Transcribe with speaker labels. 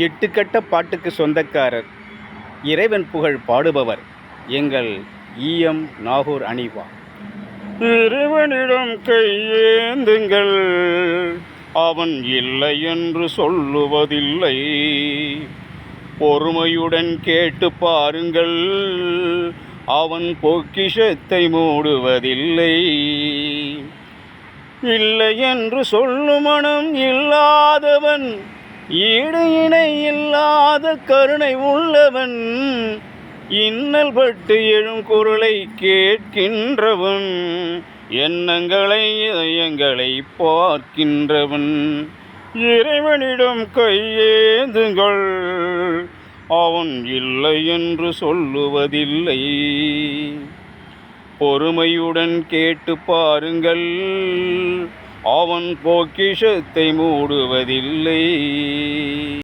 Speaker 1: எட்டுக்கட்ட பாட்டுக்கு சொந்தக்காரர், இறைவன் புகழ் பாடுபவர் எங்கள் ஈயம் நாகூர் அனிவா. இறைவனிடம் கையேந்துங்கள், அவன் இல்லை என்று சொல்லுவதில்லை. பொறுமையுடன் கேட்டு பாருங்கள், அவன் பொக்கிஷத்தை மூடுவதில்லை. இல்லை என்று சொல்லும் மனம் இல்லாதவன், ஈடு இணை இல்லாத கருணை உள்ளவன், இன்னல் பட்டு எழும் குரலை கேட்கின்றவன், எண்ணங்களை இதயங்களை பார்க்கின்றவன். இறைவனிடம் கையேந்துங்கள், அவன் இல்லை என்று சொல்லுவதில்லை. பொறுமையுடன் கேட்டு பாருங்கள், அவன் பொக்கிஷத்தை மூடுவதில்லை.